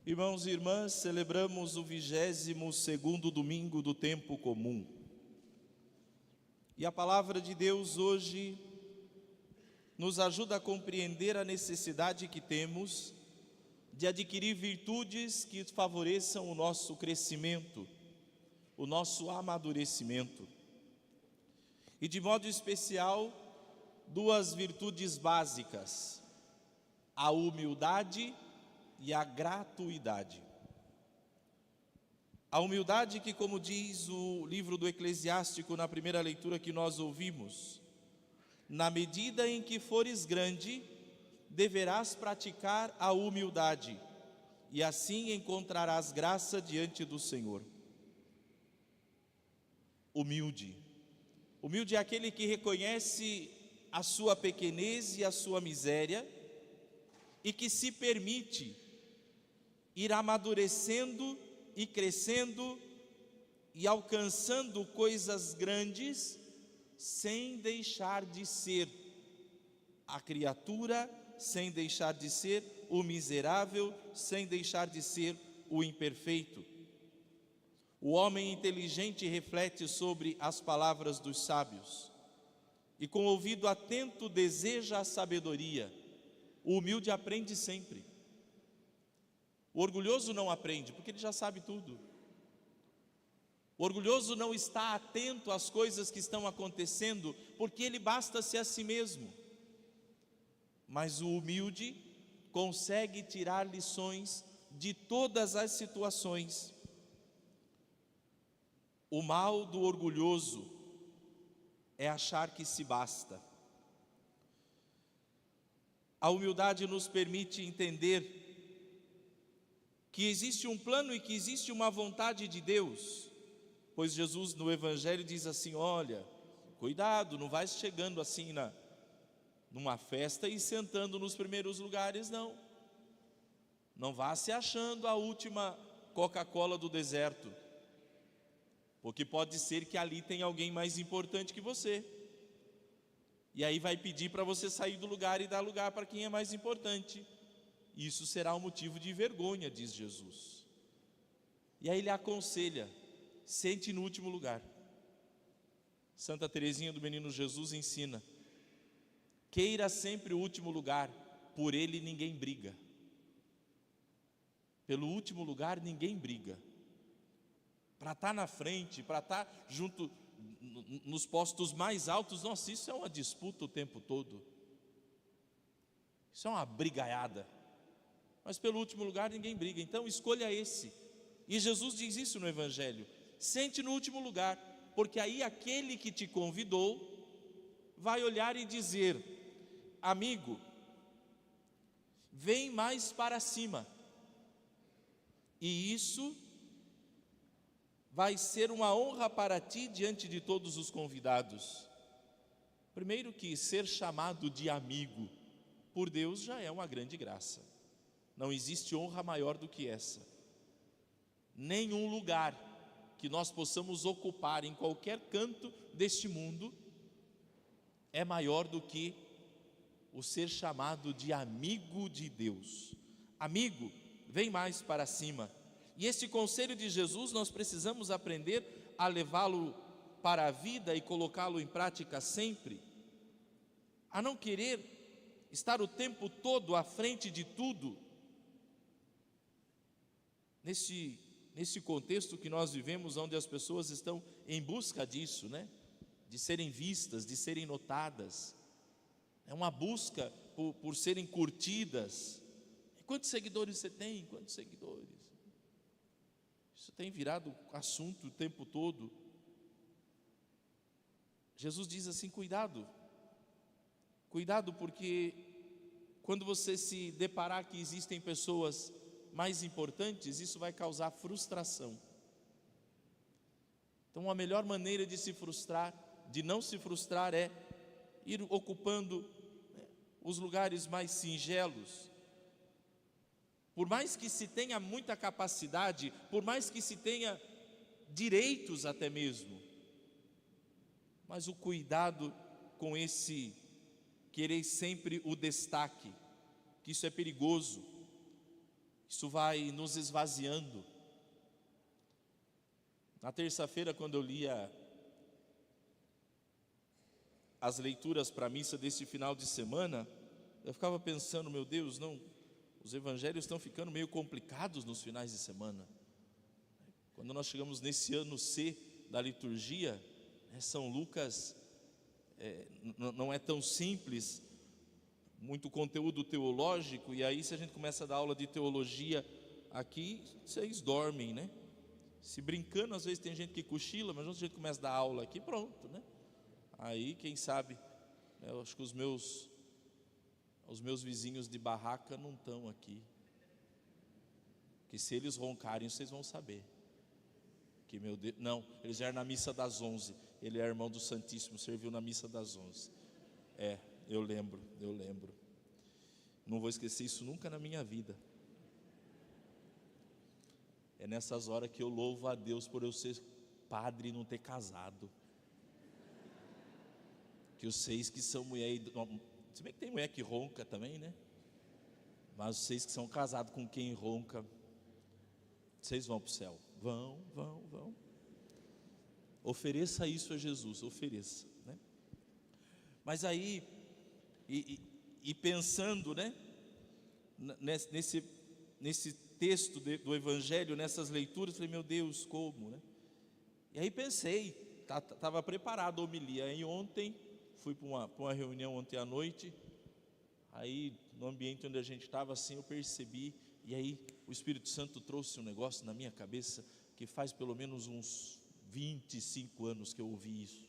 Irmãos e irmãs, celebramos o 22º domingo do tempo comum. E a palavra de Deus hoje nos ajuda a compreender a necessidade que temos de adquirir virtudes que favoreçam o nosso crescimento, o nosso amadurecimento. E de modo especial, duas virtudes básicas: a humildade e a gratuidade. A humildade que, como diz o livro do Eclesiástico na primeira leitura que nós ouvimos, na medida em que fores grande, deverás praticar a humildade, e assim encontrarás graça diante do Senhor. Humilde. Humilde é aquele que reconhece a sua pequenez e a sua miséria, e que se permite ir amadurecendo e crescendo e alcançando coisas grandes, sem deixar de ser a criatura, sem deixar de ser o miserável, sem deixar de ser o imperfeito. O homem inteligente reflete sobre as palavras dos sábios e com ouvido atento deseja a sabedoria. O humilde aprende sempre. O orgulhoso não aprende, porque ele já sabe tudo. O orgulhoso não está atento às coisas que estão acontecendo, porque ele basta-se a si mesmo. Mas o humilde consegue tirar lições de todas as situações. O mal do orgulhoso é achar que se basta. A humildade nos permite entender que existe um plano e que existe uma vontade de Deus, pois Jesus no Evangelho diz assim: olha, cuidado, não vai chegando assim numa festa e sentando nos primeiros lugares, não vá se achando a última Coca-Cola do deserto, porque pode ser que ali tem alguém mais importante que você, e aí vai pedir para você sair do lugar e dar lugar para quem é mais importante. Isso será um motivo de vergonha, diz Jesus. E aí ele aconselha: sente no último lugar. Santa Teresinha do Menino Jesus ensina: queira sempre o último lugar, por ele ninguém briga. Pelo último lugar ninguém briga. Para estar na frente, para estar junto nos postos mais altos, nossa, isso é uma disputa o tempo todo. Isso é uma brigaiada. Mas pelo último lugar ninguém briga, então escolha esse. E Jesus diz isso no Evangelho: sente no último lugar, porque aí aquele que te convidou vai olhar e dizer: amigo, vem mais para cima. E isso vai ser uma honra para ti diante de todos os convidados. Primeiro que ser chamado de amigo por Deus já é uma grande graça. Não existe honra maior do que essa. Nenhum lugar que nós possamos ocupar em qualquer canto deste mundo é maior do que o ser chamado de amigo de Deus. Amigo, vem mais para cima. E este conselho de Jesus nós precisamos aprender a levá-lo para a vida e colocá-lo em prática sempre. A não querer estar o tempo todo à frente de tudo. Nesse contexto que nós vivemos, onde as pessoas estão em busca disso, de serem vistas, de serem notadas, é uma busca por serem curtidas. Quantos seguidores você tem? Quantos seguidores? Isso tem virado assunto o tempo todo. Jesus diz assim: cuidado, porque quando você se deparar que existem pessoas mais importantes, isso vai causar frustração. Então a melhor maneira de se frustrar, de não se frustrar, é ir ocupando os lugares mais singelos. Por mais que se tenha muita capacidade, por mais que se tenha direitos até mesmo, mas o cuidado com esse querer sempre o destaque, que isso é perigoso. Isso vai nos esvaziando. Na terça-feira, quando eu lia as leituras para a missa desse final de semana, eu ficava pensando, meu Deus, não, os evangelhos estão ficando meio complicados nos finais de semana. Quando nós chegamos nesse ano C da liturgia, São Lucas não é tão simples, muito conteúdo teológico, e aí se a gente começa a dar aula de teologia aqui, vocês dormem, né? Se brincando, às vezes tem gente que cochila, mas quando a gente começa a dar aula aqui, pronto, né? Aí, quem sabe, eu acho que os meus vizinhos de barraca não estão aqui, que se eles roncarem, vocês vão saber, que meu Deus, não, eles eram na missa das 11, ele é irmão do Santíssimo, serviu na missa das 11, eu lembro, não vou esquecer isso nunca na minha vida. É nessas horas que eu louvo a Deus por eu ser padre e não ter casado. Que vocês que são mulher, se bem que tem mulher que ronca também, né? Mas vocês que são casados com quem ronca, vocês vão para o céu. Vão. Ofereça isso a Jesus, ofereça, né? Mas aí, e pensando, né? Nesse texto do Evangelho, nessas leituras, falei, meu Deus, como, né? E aí pensei, estava preparado a homilia, aí ontem, fui para uma reunião ontem à noite, aí no ambiente onde a gente estava assim, eu percebi, e aí o Espírito Santo trouxe um negócio na minha cabeça, que faz pelo menos uns 25 anos que eu ouvi isso.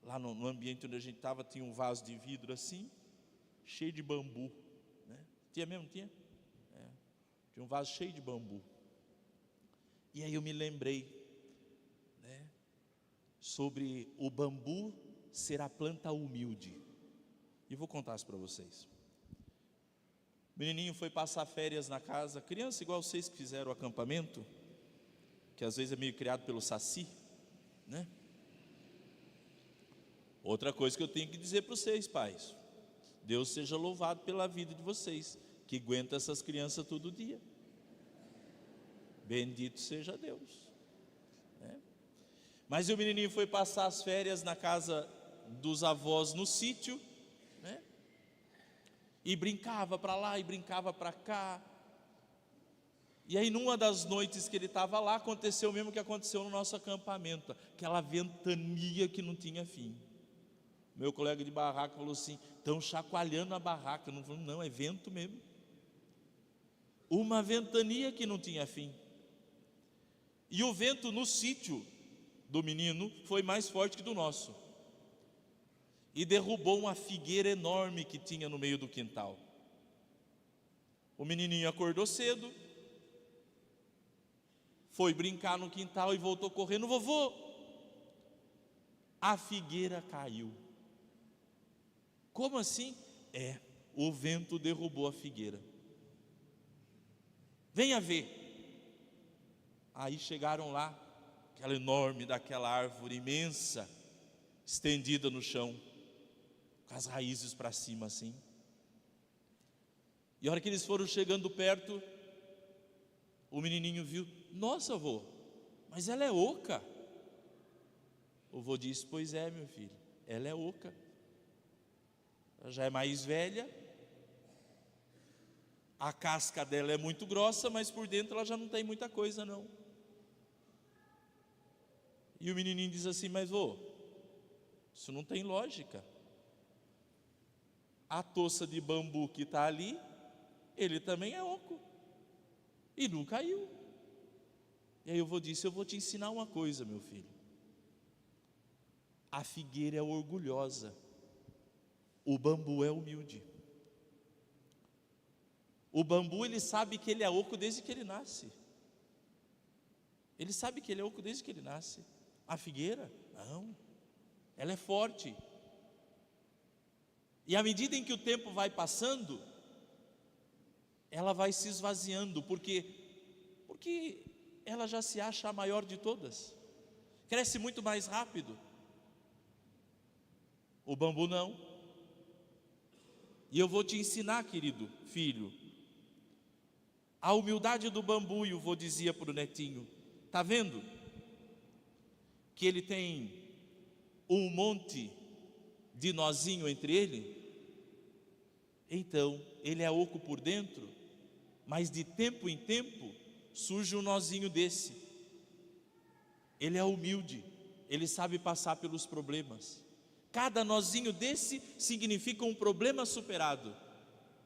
Lá no ambiente onde a gente estava, tinha um vaso de vidro assim, cheio de bambu, né? Tinha mesmo? Tinha? Tinha um vaso cheio de bambu. E aí eu me lembrei, né, sobre o bambu ser a planta humilde. E vou contar isso para vocês. O menininho foi passar férias na casa, criança igual vocês que fizeram o acampamento, que às vezes é meio criado pelo Saci, né? Outra coisa que eu tenho que dizer para vocês, pais, Deus seja louvado pela vida de vocês, que aguenta essas crianças todo dia. Bendito seja Deus, né? Mas o menininho foi passar as férias na casa dos avós no sítio, né? E brincava para lá e brincava para cá. E aí numa das noites que ele estava lá, aconteceu o mesmo que aconteceu no nosso acampamento, aquela ventania que não tinha fim. Meu colega de barraca falou assim, estão chacoalhando a barraca. Não falou, não, é vento mesmo. Uma ventania que não tinha fim. E o vento no sítio do menino foi mais forte que do nosso, e derrubou uma figueira enorme que tinha no meio do quintal. O menininho acordou cedo, foi brincar no quintal e voltou correndo, vovô, a figueira caiu. Como assim? O vento derrubou a figueira. Venha ver. Aí chegaram lá, aquela enorme daquela árvore imensa, estendida no chão, com as raízes para cima assim. E a hora que eles foram chegando perto, o menininho viu, nossa avô, mas ela é oca. O avô disse, pois é meu filho, ela é oca. Ela já é mais velha, a casca dela é muito grossa, mas por dentro ela já não tem muita coisa não. E o menininho diz assim, mas vô, isso não tem lógica. A toça de bambu que está ali, ele também é oco, e não caiu. E aí o vô disse, eu vou te ensinar uma coisa meu filho. A figueira é orgulhosa, o bambu é humilde. O bambu ele sabe que ele é oco desde que ele nasce. Ele sabe que ele é oco desde que ele nasce. A figueira, não, ela é forte. E à medida em que o tempo vai passando, ela vai se esvaziando, porque ela já se acha a maior de todas, cresce muito mais rápido. O bambu não. E eu vou te ensinar, querido filho, A humildade do bambu, e o vô dizia para o netinho: está vendo que ele tem um monte de nozinho entre ele? Então, ele é oco por dentro, mas de tempo em tempo surge um nozinho desse. Ele é humilde, ele sabe passar pelos problemas. Cada nozinho desse significa um problema superado,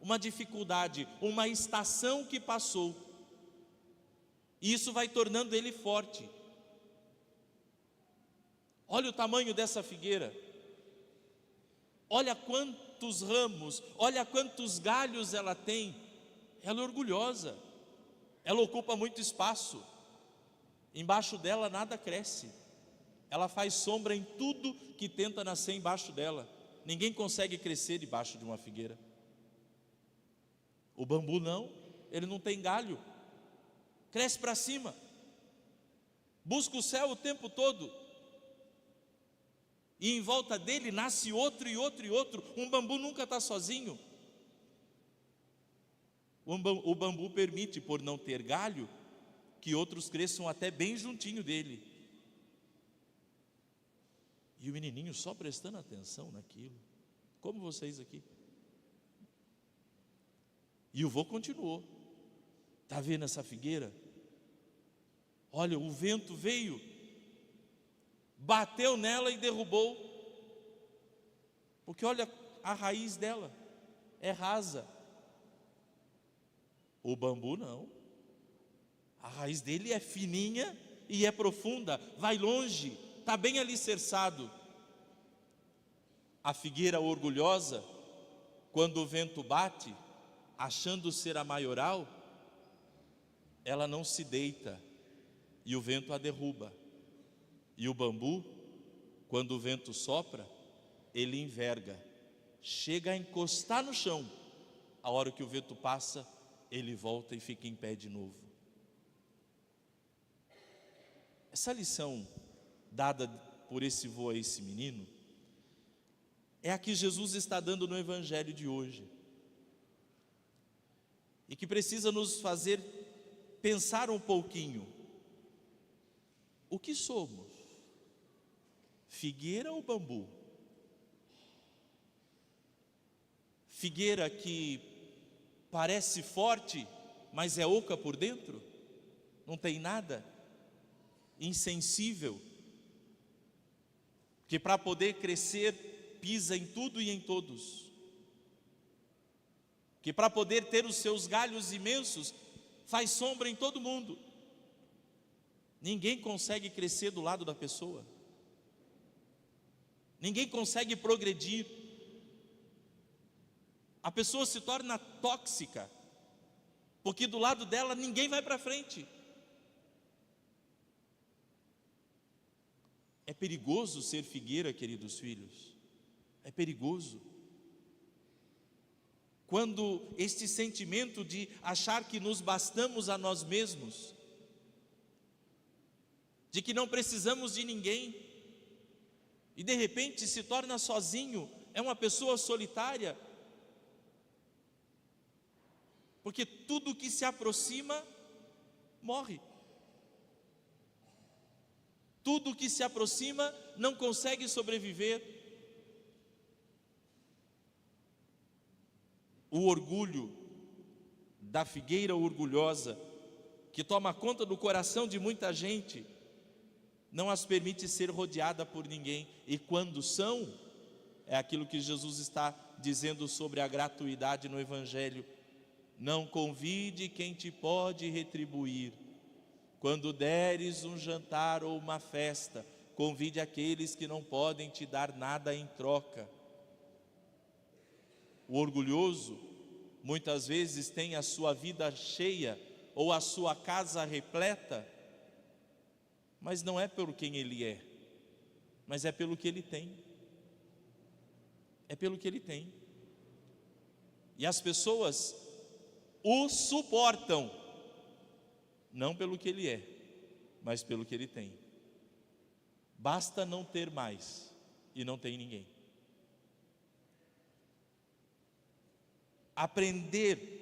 uma dificuldade, uma estação que passou. E isso vai tornando ele forte. Olha o tamanho dessa figueira. Olha quantos ramos, olha quantos galhos ela tem. Ela é orgulhosa. Ela ocupa muito espaço. Embaixo dela nada cresce. Ela faz sombra em tudo que tenta nascer embaixo dela. Ninguém consegue crescer debaixo de uma figueira. O bambu não, ele não tem galho. Cresce para cima. Busca o céu o tempo todo. E em volta dele nasce outro e outro e outro. Um bambu nunca está sozinho. O bambu permite, por não ter galho, que outros cresçam até bem juntinho dele. E o menininho só prestando atenção naquilo, como vocês aqui. E o vô continuou: está vendo essa figueira? Olha, o vento veio, bateu nela e derrubou, porque olha, a raiz dela é rasa. O bambu não, a raiz dele é fininha e é profunda, vai longe, está bem alicerçado. A figueira orgulhosa, quando o vento bate, achando ser a maioral, ela não se deita e o vento a derruba. E o bambu, quando o vento sopra, ele enverga, chega a encostar no chão. A hora que o vento passa, ele volta e fica em pé de novo. Essa lição dada por esse vô a esse menino é a que Jesus está dando no Evangelho de hoje, e que precisa nos fazer pensar um pouquinho. O que somos? Figueira ou bambu? Figueira que parece forte, mas é oca por dentro? Não tem nada? Insensível? Que para poder crescer pisa em tudo e em todos? Que para poder ter os seus galhos imensos faz sombra em todo mundo? Ninguém consegue crescer do lado da pessoa. Ninguém consegue progredir. A pessoa se torna tóxica, porque do lado dela ninguém vai para frente. É perigoso ser figueira, queridos filhos. É perigoso. Quando este sentimento de achar que nos bastamos a nós mesmos, de que não precisamos de ninguém, e de repente se torna sozinho, é uma pessoa solitária, porque tudo que se aproxima morre. Tudo que se aproxima não consegue sobreviver. O orgulho da figueira orgulhosa, que toma conta do coração de muita gente, não as permite ser rodeada por ninguém. E quando são, é aquilo que Jesus está dizendo sobre a gratuidade no Evangelho: não convide quem te pode retribuir. Quando deres um jantar ou uma festa, convide aqueles que não podem te dar nada em troca. O orgulhoso muitas vezes tem a sua vida cheia ou a sua casa repleta, mas não é pelo quem ele é, mas é pelo que ele tem. É pelo que ele tem. E as pessoas o suportam, não pelo que ele é, mas pelo que ele tem. Basta não ter mais e não tem ninguém. Aprender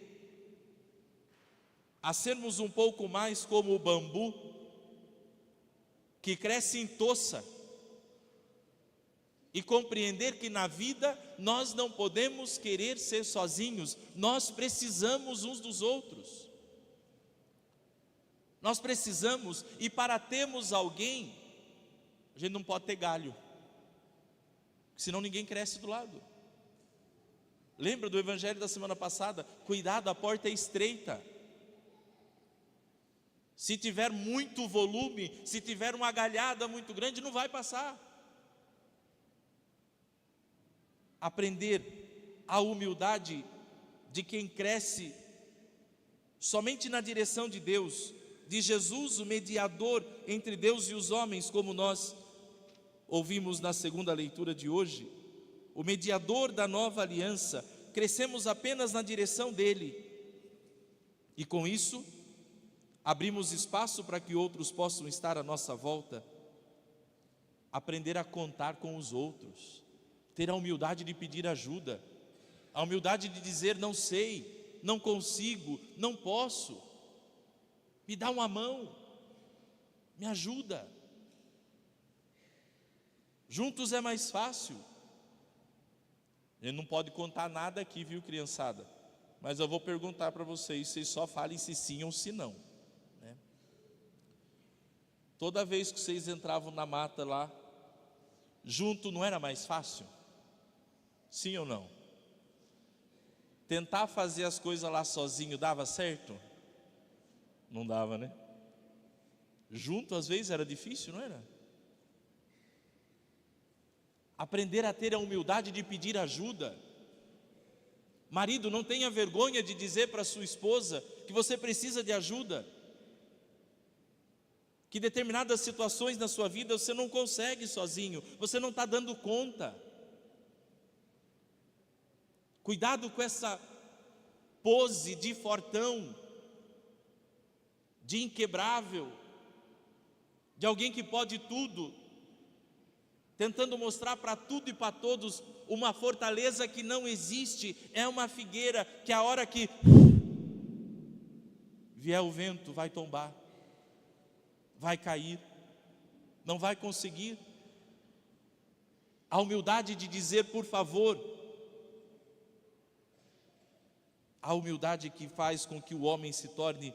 a sermos um pouco mais como o bambu, que cresce em toça, e compreender que na vida nós não podemos querer ser sozinhos, nós precisamos uns dos outros. Nós precisamos, e para termos alguém, a gente não pode ter galho, senão ninguém cresce do lado. Lembra do evangelho da semana passada? Cuidado, a porta é estreita. Se tiver muito volume, se tiver uma galhada muito grande, não vai passar. Aprender a humildade de quem cresce somente na direção de Deus, de Jesus, o mediador entre Deus e os homens, como nós ouvimos na segunda leitura de hoje, o mediador da nova aliança. Crescemos apenas na direção dele, e com isso abrimos espaço para que outros possam estar à nossa volta. Aprender a contar com os outros, ter a humildade de pedir ajuda, a humildade de dizer: não sei, não consigo, não posso, me dá uma mão, me ajuda. Juntos é mais fácil. A gente não pode contar nada aqui, viu, criançada? Mas eu vou perguntar para vocês só falem se sim ou se não, né? Toda vez que vocês entravam na mata lá, junto, não era mais fácil? Sim ou não? Tentar fazer as coisas lá sozinho dava certo? Não dava, né? Junto às vezes era difícil, não era? Aprender a ter a humildade de pedir ajuda. Marido, não tenha vergonha de dizer para sua esposa que você precisa de ajuda, que determinadas situações na sua vida você não consegue sozinho, você não está dando conta. Cuidado com essa pose de fortão, de inquebrável, de alguém que pode tudo, tentando mostrar para tudo e para todos uma fortaleza que não existe. É uma figueira que a hora que vier o vento vai tombar, vai cair, não vai conseguir. A humildade de dizer por favor, a humildade que faz com que o homem se torne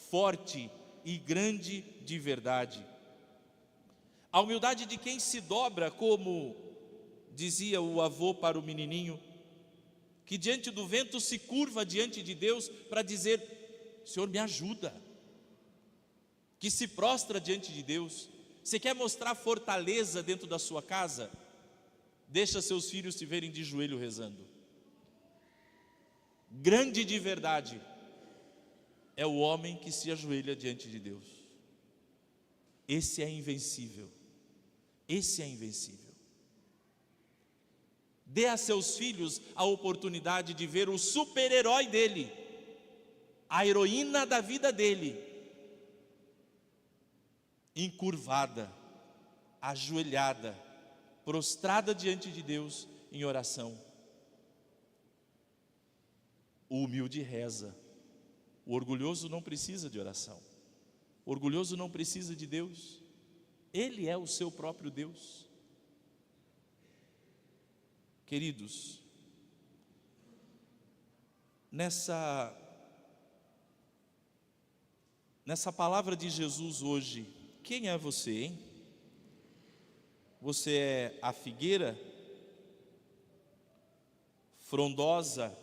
forte e grande de verdade. A humildade de quem se dobra, como dizia o avô para o menininho, que diante do vento se curva diante de Deus para dizer: Senhor, me ajuda. Que se prostra diante de Deus. Você quer mostrar fortaleza dentro da sua casa? Deixa seus filhos te verem de joelho rezando. Grande de verdade é o homem que se ajoelha diante de Deus. Esse é invencível. Esse é invencível. Dê a seus filhos a oportunidade de ver o super-herói dele, a heroína da vida dele, encurvada, ajoelhada, prostrada diante de Deus em oração. O humilde reza. O orgulhoso não precisa de oração. O orgulhoso não precisa de Deus. Ele é o seu próprio Deus. Queridos, nessa palavra de Jesus hoje, quem é você, hein? Você é a figueira frondosa,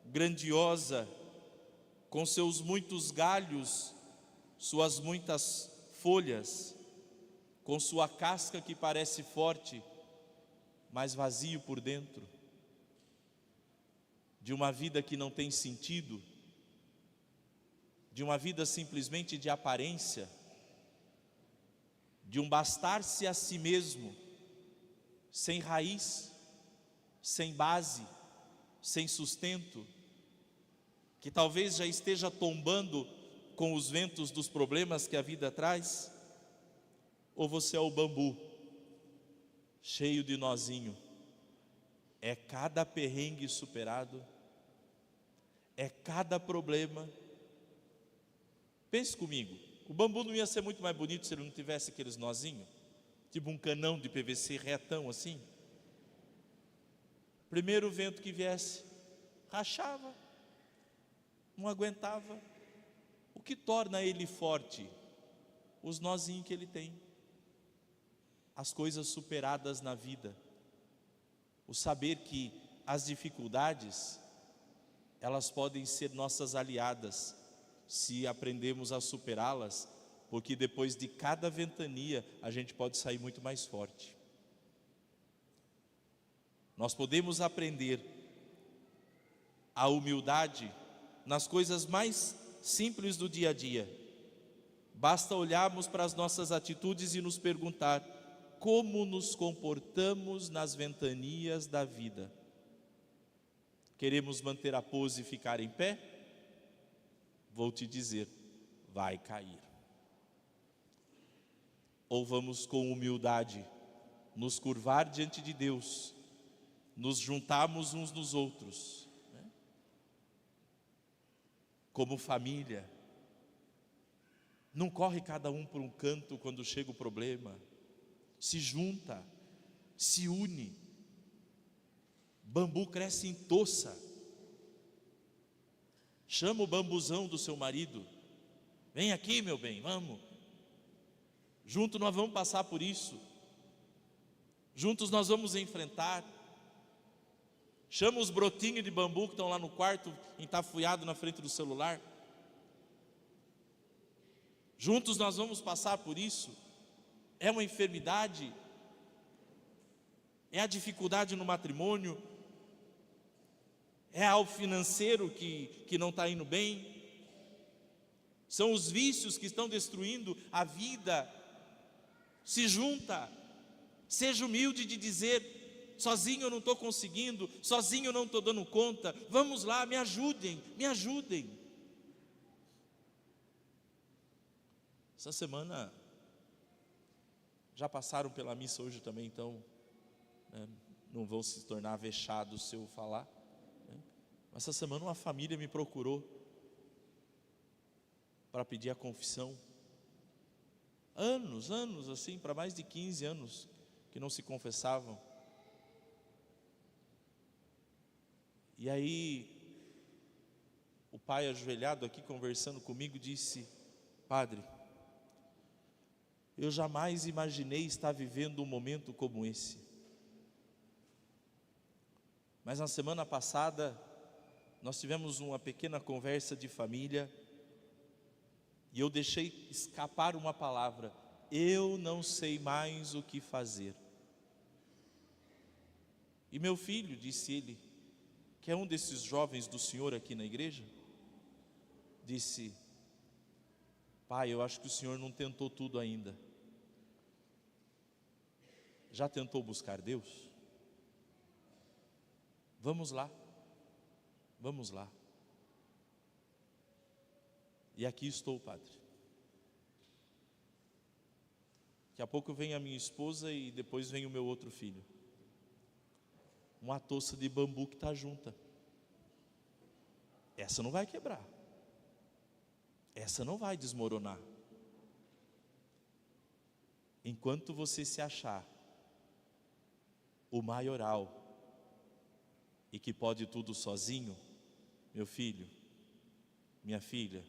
grandiosa, com seus muitos galhos, suas muitas folhas, com sua casca que parece forte, mas vazio por dentro, de uma vida que não tem sentido, de uma vida simplesmente de aparência, de um bastar-se a si mesmo, sem raiz, sem base, sem sustento, que talvez já esteja tombando com os ventos dos problemas que a vida traz? Ou você é o bambu, cheio de nozinho? É cada perrengue superado, é cada problema, Pense comigo, o bambu não ia ser muito mais bonito se ele não tivesse aqueles nozinhos? Tipo um canão de PVC retão assim? Primeiro vento que viesse, rachava, não aguentava. O que torna ele forte? Os nozinhos que ele tem, as coisas superadas na vida, o saber que as dificuldades, elas podem ser nossas aliadas, se aprendemos a superá-las, porque depois de cada ventania, a gente pode sair muito mais forte. Nós podemos aprender a humildade nas coisas mais simples do dia a dia. Basta olharmos para as nossas atitudes e nos perguntar como nos comportamos nas ventanias da vida. Queremos manter a pose e ficar em pé? Vou te dizer, vai cair. Ou vamos com humildade nos curvar diante de Deus, nos juntarmos uns nos outros, né? Como família. Não corre cada um por um canto quando chega o problema. Se junta, se une. Bambu cresce em toça. Chama o bambuzão do seu marido. Vem aqui, meu bem, vamos. Juntos nós vamos passar por isso. Juntos nós vamos enfrentar. Chama os brotinhos de bambu que estão lá no quarto, entafuiado na frente do celular. Juntos nós vamos passar por isso. É uma enfermidade, é a dificuldade no matrimônio, é algo financeiro que não está indo bem, são os vícios que estão destruindo a vida. Se junta, seja humilde de dizer: sozinho eu não estou conseguindo, sozinho eu não estou dando conta, vamos lá, me ajudem, me ajudem. Essa semana, já passaram pela missa hoje também, então não vão se tornar vexados se eu falar, né? Essa semana uma família me procurou para pedir a confissão. Anos assim, para mais de 15 anos que não se confessavam. E aí o pai ajoelhado aqui conversando comigo disse: padre, eu jamais imaginei estar vivendo um momento como esse. Mas na semana passada, nós tivemos uma pequena conversa de família, e eu deixei escapar uma palavra: eu não sei mais o que fazer. E meu filho, disse ele, que é um desses jovens do senhor aqui na igreja, disse: pai, eu acho que o senhor não tentou tudo ainda. Já tentou buscar Deus? Vamos lá, vamos lá. E aqui estou, padre. Daqui a pouco vem a minha esposa e depois vem o meu outro filho. Uma toça de bambu que está junta. Essa não vai quebrar. Essa não vai desmoronar. Enquanto você se achar o maioral e que pode tudo sozinho, meu filho, minha filha,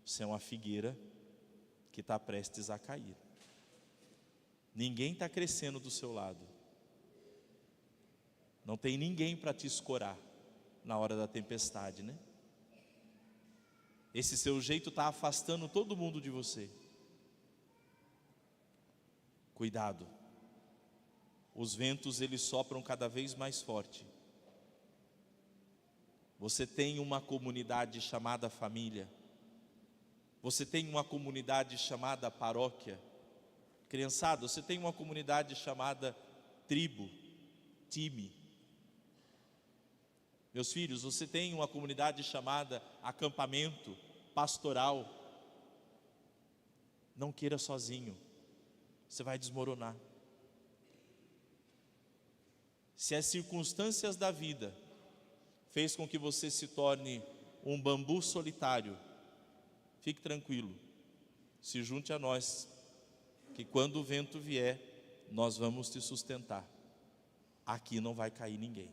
você é uma figueira que está prestes a cair. Ninguém está crescendo do seu lado. Não tem ninguém para te escorar na hora da tempestade, né? Esse seu jeito está afastando todo mundo de você. Cuidado. Os ventos, eles sopram cada vez mais forte. Você tem uma comunidade chamada família. Você tem uma comunidade chamada paróquia. Criançada, você tem uma comunidade chamada tribo, time. Meus filhos, você tem uma comunidade chamada acampamento, pastoral. Não queira sozinho, você vai desmoronar. Se as circunstâncias da vida fez com que você se torne um bambu solitário, fique tranquilo, se junte a nós, que quando o vento vier, nós vamos te sustentar. Aqui não vai cair ninguém.